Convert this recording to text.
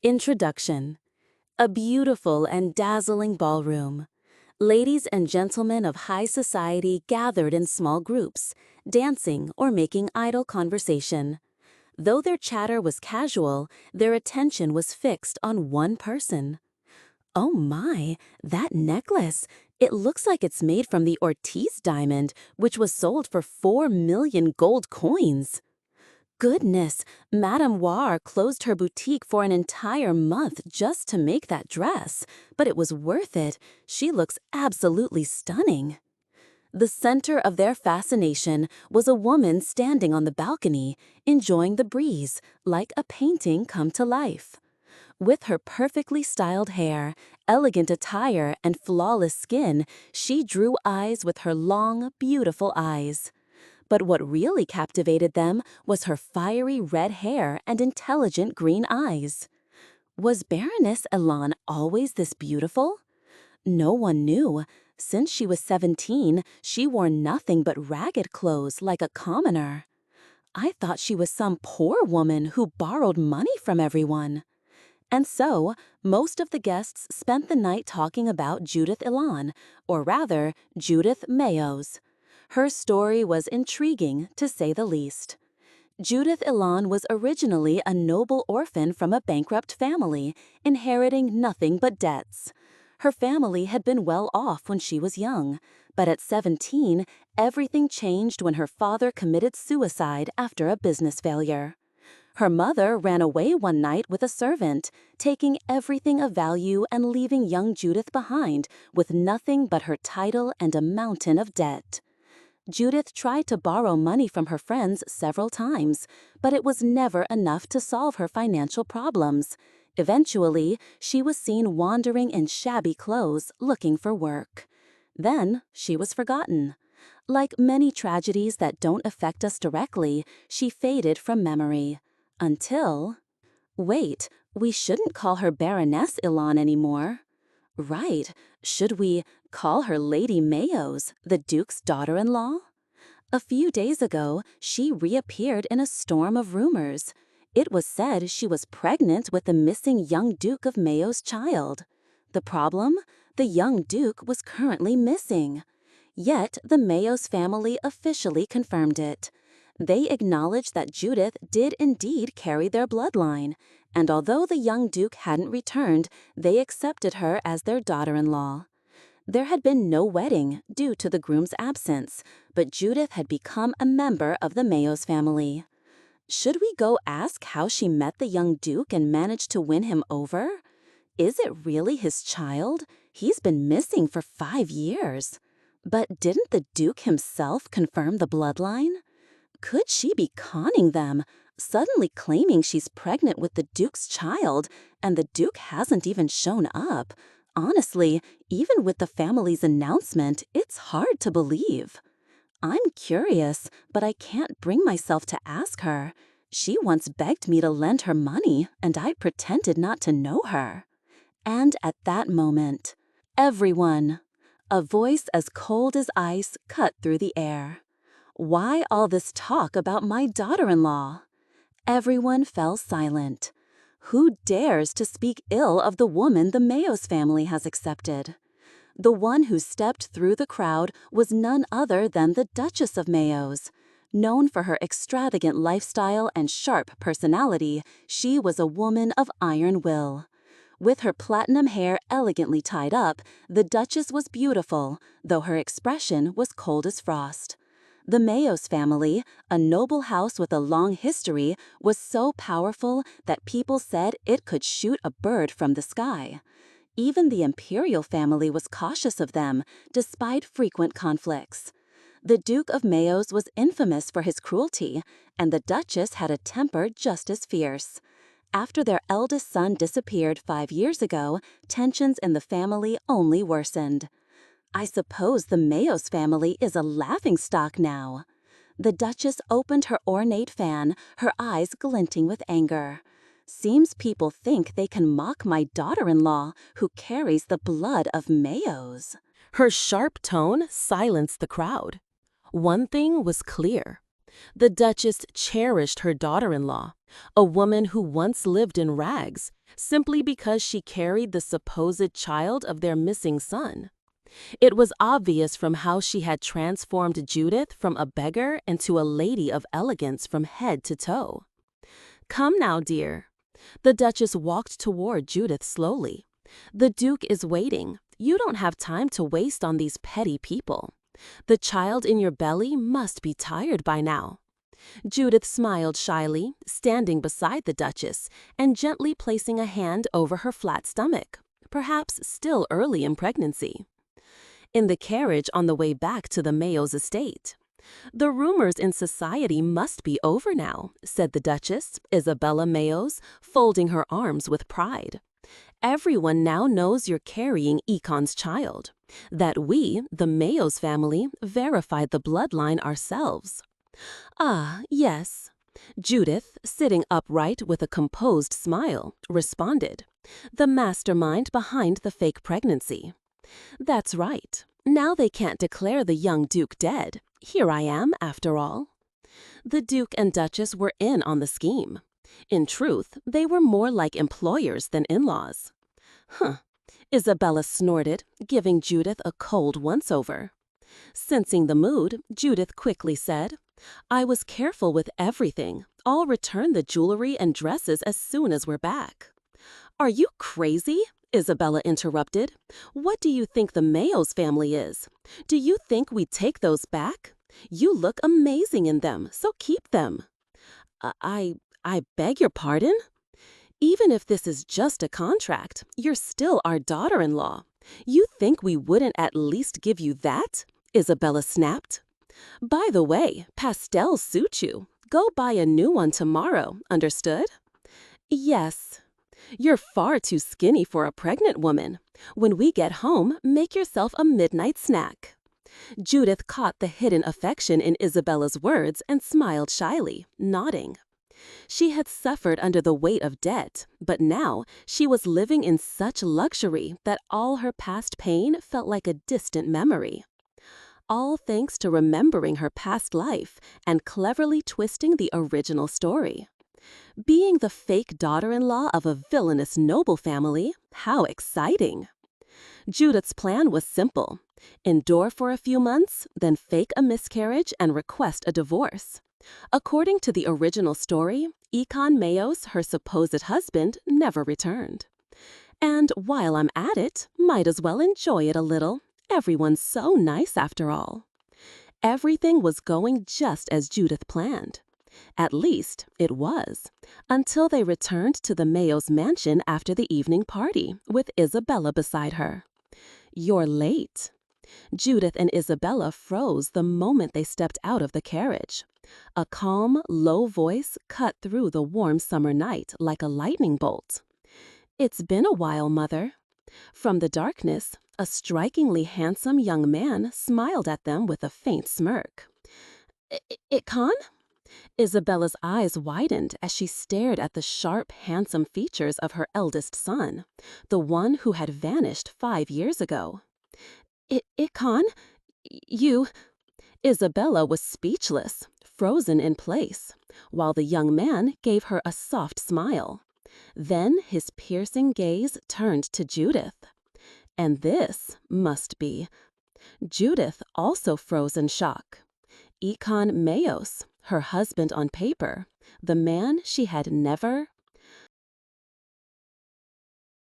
Introduction. A beautiful and dazzling ballroom. Ladies and gentlemen of high society gathered in small groups, dancing or making idle conversation. Though their chatter was casual, their attention was fixed on one person. Oh my, that necklace! It looks like it's made from the Ortiz diamond, which was sold for 4 million gold coins. Goodness, Madame War closed her boutique for an entire month just to make that dress, but it was worth it. She looks absolutely stunning. The center of their fascination was a woman standing on the balcony, enjoying the breeze, like a painting come to life. With her perfectly styled hair, elegant attire, and flawless skin, she drew eyes with her long, beautiful eyes. But what really captivated them was her fiery red hair and intelligent green eyes. Was Baroness Elan always this beautiful? No one knew. Since she was 17, she wore nothing but ragged clothes like a commoner. I thought she was some poor woman who borrowed money from everyone. And so, most of the guests spent the night talking about Judith Elan, or rather, Judith Mayos. Her story was intriguing, to say the least. Judith Elan was originally a noble orphan from a bankrupt family, inheriting nothing but debts. Her family had been well off when she was young, but at 17, everything changed when her father committed suicide after a business failure. Her mother ran away one night with a servant, taking everything of value and leaving young Judith behind with nothing but her title and a mountain of debt. Judith tried to borrow money from her friends several times, but it was never enough to solve her financial problems. Eventually, she was seen wandering in shabby clothes looking for work. Then, she was forgotten. Like many tragedies that don't affect us directly, she faded from memory. Until… Wait, we shouldn't call her Baroness Elan anymore. Right, should we call her Lady Mayos, the Duke's daughter-in-law? A few days ago, she reappeared in a storm of rumors. It was said she was pregnant with the missing young Duke of Mayo's child. The problem? The young Duke was currently missing. Yet the Mayos family officially confirmed it. They acknowledged that Judith did indeed carry their bloodline, and although the young Duke hadn't returned, they accepted her as their daughter-in-law. There had been no wedding due to the groom's absence, but Judith had become a member of the Mayos family. Should we go ask how she met the young Duke and managed to win him over? Is it really his child? He's been missing for 5 years. But didn't the Duke himself confirm the bloodline? Could she be conning them, suddenly claiming she's pregnant with the Duke's child, and the Duke hasn't even shown up? Honestly, even with the family's announcement, it's hard to believe. I'm curious, but I can't bring myself to ask her. She once begged me to lend her money, and I pretended not to know her. And at that moment, everyone, a voice as cold as ice cut through the air. Why all this talk about my daughter-in-law? Everyone fell silent. Who dares to speak ill of the woman the Mayos family has accepted? The one who stepped through the crowd was none other than the Duchess of Mayos. Known for her extravagant lifestyle and sharp personality, she was a woman of iron will. With her platinum hair elegantly tied up, the Duchess was beautiful, though her expression was cold as frost. The Mayos family, a noble house with a long history, was so powerful that people said it could shoot a bird from the sky. Even the imperial family was cautious of them, despite frequent conflicts. The Duke of Mayos was infamous for his cruelty, and the Duchess had a temper just as fierce. After their eldest son disappeared 5 years ago, tensions in the family only worsened. I suppose the Mayos family is a laughingstock now. The Duchess opened her ornate fan, her eyes glinting with anger. Seems people think they can mock my daughter-in-law, who carries the blood of Mayos. Her sharp tone silenced the crowd. One thing was clear. The Duchess cherished her daughter-in-law, a woman who once lived in rags, simply because she carried the supposed child of their missing son. It was obvious from how she had transformed Judith from a beggar into a lady of elegance from head to toe. "Come now, dear." The Duchess walked toward Judith slowly. "The Duke is waiting. You don't have time to waste on these petty people. The child in your belly must be tired by now." Judith smiled shyly, standing beside the Duchess and gently placing a hand over her flat stomach, perhaps still early in pregnancy. In the carriage on the way back to the Mayos' estate, "The rumors in society must be over now," said the Duchess, Isabella Mayos, folding her arms with pride. "Everyone now knows you're carrying Ikon's child, that we, the Mayos family, verified the bloodline ourselves." "Ah, yes." Judith, sitting upright with a composed smile, responded, "The mastermind behind the fake pregnancy." "That's right. Now they can't declare the young Duke dead. Here I am, after all." The Duke and Duchess were in on the scheme. In truth, they were more like employers than in-laws. "Huh," Isabella snorted, giving Judith a cold once-over. Sensing the mood, Judith quickly said, "I was careful with everything. I'll return the jewelry and dresses as soon as we're back." "Are you crazy?" Isabella interrupted. "What do you think the Mayos family is? Do you think we'd take those back? You look amazing in them, so keep them." I beg your pardon?" "Even if this is just a contract, you're still our daughter-in-law. You think we wouldn't at least give you that?" Isabella snapped. "By the way, pastels suit you. Go buy a new one tomorrow, understood?" "Yes." "You're far too skinny for a pregnant woman. When we get home, make yourself a midnight snack." Judith caught the hidden affection in Isabella's words and smiled shyly, nodding. She had suffered under the weight of debt, but now she was living in such luxury that all her past pain felt like a distant memory. All thanks to remembering her past life and cleverly twisting the original story. Being the fake daughter-in-law of a villainous noble family, how exciting! Judith's plan was simple. Endure for a few months, then fake a miscarriage and request a divorce. According to the original story, Ikon Mayos, her supposed husband, never returned. And while I'm at it, might as well enjoy it a little. Everyone's so nice after all. Everything was going just as Judith planned. At least, it was, until they returned to the Mayos' mansion after the evening party, with Isabella beside her. "You're late." Judith and Isabella froze the moment they stepped out of the carriage. A calm, low voice cut through the warm summer night like a lightning bolt. "It's been a while, Mother." From the darkness, a strikingly handsome young man smiled at them with a faint smirk. "Ikon?" Isabella's eyes widened as she stared at the sharp, handsome features of her eldest son, the one who had vanished 5 years ago. Ikon? You—" Isabella was speechless, frozen in place, while the young man gave her a soft smile. Then his piercing gaze turned to Judith. And this must be. Judith also froze in shock. Ikon Mayos, her husband on paper, the man she had never